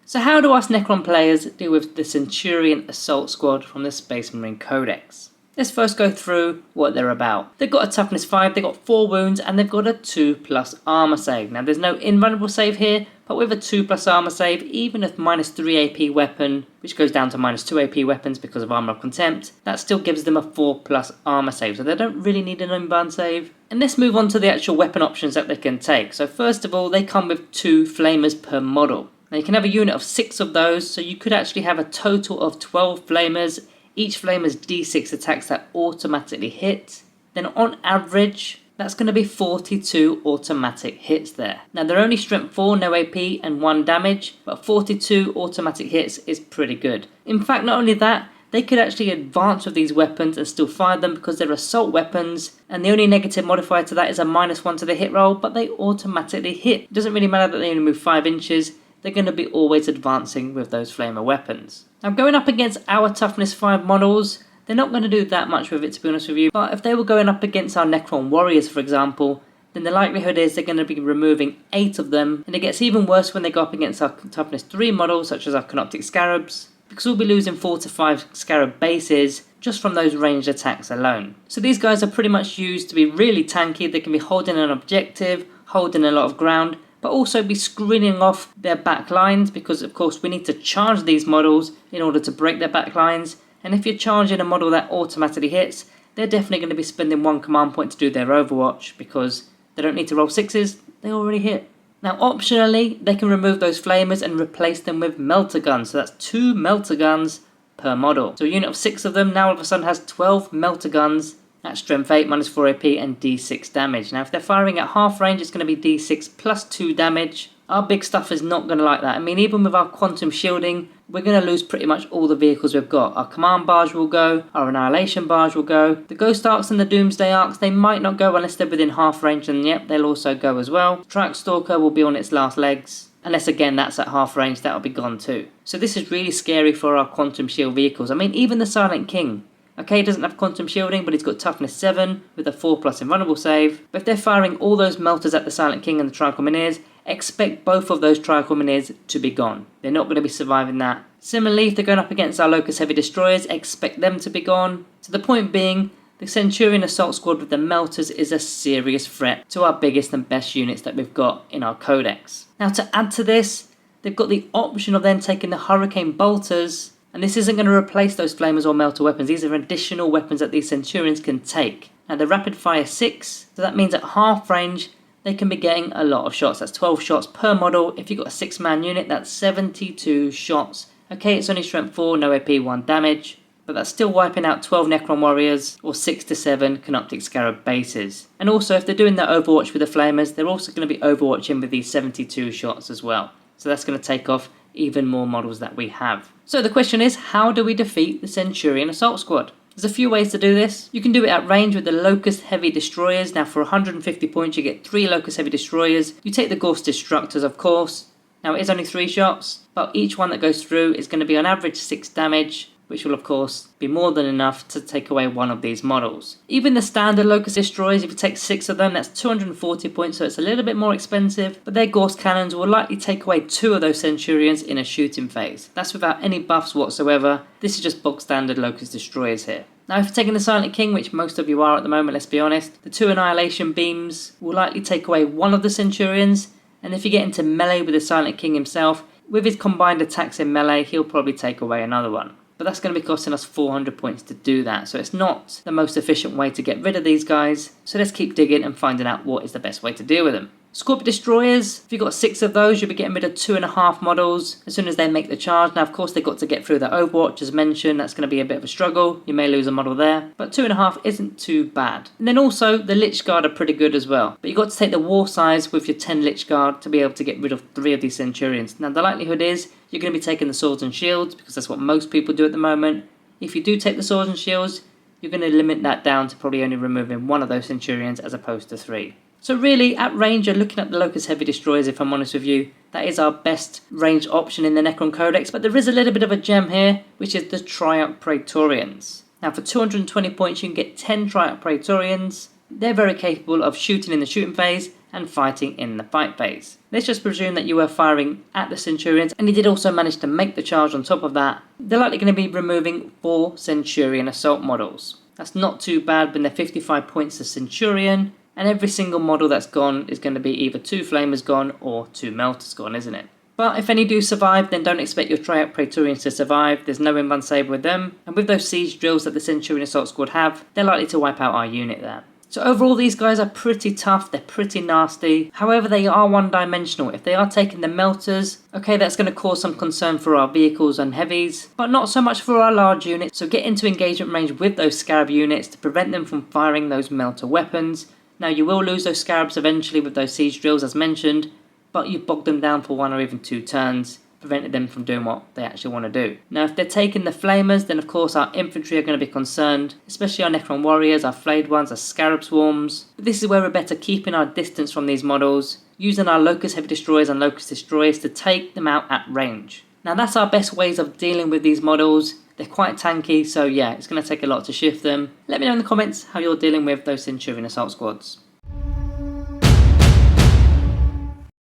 So how do us Necron players deal with the Centurion Assault Squad from the Space Marine Codex? Let's first go through what they're about. They've got a toughness 5, they've got 4 wounds, and they've got a 2+ armor save. Now there's no invulnerable save here, but with a 2+ armor save, even if -3 AP weapon, which goes down to -2 AP weapons because of Armor of Contempt, that still gives them a 4+ armor save, so they don't really need an invuln save. And let's move on to the actual weapon options that they can take. So first of all, they come with 2 flamers per model. Now you can have a unit of 6 of those, so you could actually have a total of 12 flamers. Each flamer's D6 attacks that automatically hit. Then on average, that's going to be 42 automatic hits there. Now they're only strength 4, no AP and 1 damage, but 42 automatic hits is pretty good. In fact, not only that, they could actually advance with these weapons and still fire them because they're assault weapons, and the only negative modifier to that is a -1 to the hit roll, but they automatically hit. It doesn't really matter that they only move 5 inches. They're going to be always advancing with those flamer weapons. Now going up against our toughness 5 models, they're not going to do that much with it, to be honest with you, but if they were going up against our Necron warriors, for example, then the likelihood is they're going to be removing 8 of them, and it gets even worse when they go up against our toughness 3 models, such as our Canoptic Scarabs, because we'll be losing 4 to 5 Scarab bases just from those ranged attacks alone. So these guys are pretty much used to be really tanky. They can be holding an objective, holding a lot of ground, but also be screening off their back lines, because of course we need to charge these models in order to break their back lines. And if you're charging a model that automatically hits, they're definitely going to be spending 1 command point to do their overwatch, because they don't need to roll 6s, they already hit. Now optionally, they can remove those flamers and replace them with melter guns, so that's 2 melter guns per model. So a unit of 6 of them now all of a sudden has 12 melter guns at strength 8, -4 AP and D6 damage. Now if they're firing at half range, it's going to be D6 plus 2 damage. Our big stuff is not going to like that. I mean, even with our quantum shielding, we're going to lose pretty much all the vehicles we've got. Our command barge will go, our annihilation barge will go. The ghost arcs and the doomsday arcs, they might not go unless they're within half range, and yep, they'll also go as well. Track stalker will be on its last legs, unless again that's at half range, that'll be gone too. So this is really scary for our quantum shield vehicles. I mean, even the Silent King, okay, he doesn't have quantum shielding, but he's got toughness 7 with a 4+ invulnerable save. But if they're firing all those melters at the Silent King and the Trichominiers, expect both of those Trichominiers to be gone. They're not going to be surviving that. Similarly, if they're going up against our Locust Heavy Destroyers, expect them to be gone. So the point being, the Centurion Assault Squad with the melters is a serious threat to our biggest and best units that we've got in our codex. Now to add to this, they've got the option of then taking the Hurricane Bolters, and this isn't going to replace those flamers or melter weapons. These are additional weapons that these Centurions can take. Now they're rapid fire 6, so that means at half range they can be getting a lot of shots. That's 12 shots per model. If you've got a 6-man unit, that's 72 shots. Okay, it's only strength 4, no AP, 1 damage, but that's still wiping out 12 Necron warriors or 6 to 7 Canoptic Scarab bases. And also, if they're doing their overwatch with the flamers, they're also going to be overwatching with these 72 shots as well. So that's going to take off even more models that we have. So the question is, how do we defeat the Centurion Assault Squad? There's a few ways to do this. You can do it at range with the Locust Heavy Destroyers. Now for 150 points you get 3 Locust Heavy Destroyers. You take the Ghost Destructors, of course. Now it is only 3 shots, but each one that goes through is going to be on average 6 damage, which will of course be more than enough to take away one of these models. Even the standard Locust Destroyers, if you take 6 of them, that's 240 points, so it's a little bit more expensive, but their Ghost Cannons will likely take away 2 of those Centurions in a shooting phase. That's without any buffs whatsoever. This is just bog standard Locust Destroyers here. Now if you're taking the Silent King, which most of you are at the moment, let's be honest, the 2 Annihilation Beams will likely take away one of the Centurions, and if you get into melee with the Silent King himself, with his combined attacks in melee, he'll probably take away another one. But that's going to be costing us 400 points to do that, so it's not the most efficient way to get rid of these guys. So let's keep digging and finding out what is the best way to deal with them. Scorpion Destroyers, if you've got 6 of those, you'll be getting rid of 2.5 models as soon as they make the charge. Now of course they've got to get through the Overwatch as mentioned, that's going to be a bit of a struggle. You may lose a model there, but 2.5 isn't too bad. And then also the Lich Guard are pretty good as well, but you've got to take the War Size with your 10 Lich Guard to be able to get rid of 3 of these Centurions. Now the likelihood is you're going to be taking the Swords and Shields, because that's what most people do at the moment. If you do take the Swords and Shields, you're going to limit that down to probably only removing 1 of those Centurions as opposed to 3. So really, at range, you're looking at the Locust Heavy Destroyers, if I'm honest with you. That is our best range option in the Necron Codex, but there is a little bit of a gem here, which is the Triarch Praetorians. Now for 220 points, you can get 10 Triarch Praetorians. They're very capable of shooting in the shooting phase, and fighting in the fight phase. Let's just presume that you were firing at the Centurions and you did also manage to make the charge on top of that. They're likely going to be removing 4 Centurion assault models. That's not too bad when they're 55 points to Centurion, and every single model that's gone is going to be either 2 Flamers gone or 2 Melters gone, isn't it? But if any do survive, then don't expect your Triarch Praetorians to survive. There's no Invan Saber with them, and with those siege drills that the Centurion Assault Squad have, they're likely to wipe out our unit there. So overall, these guys are pretty tough, they're pretty nasty. However, they are one-dimensional. If they are taking the Melters, okay, that's going to cause some concern for our vehicles and heavies, but not so much for our large units. So get into engagement range with those Scarab units to prevent them from firing those Melter weapons. Now, you will lose those Scarabs eventually with those siege drills as mentioned, but you've bogged them down for 1 or even 2 turns, prevented them from doing what they actually want to do. Now, if they're taking the Flamers, then of course our infantry are going to be concerned, especially our Necron warriors, our flayed ones, our Scarab swarms. But this is where we're better keeping our distance from these models, using our Locust heavy destroyers and Locust destroyers to take them out at range. Now, that's our best ways of dealing with these models. They're quite tanky, so yeah, it's going to take a lot to shift them. Let me know in the comments how you're dealing with those Centurion assault squads.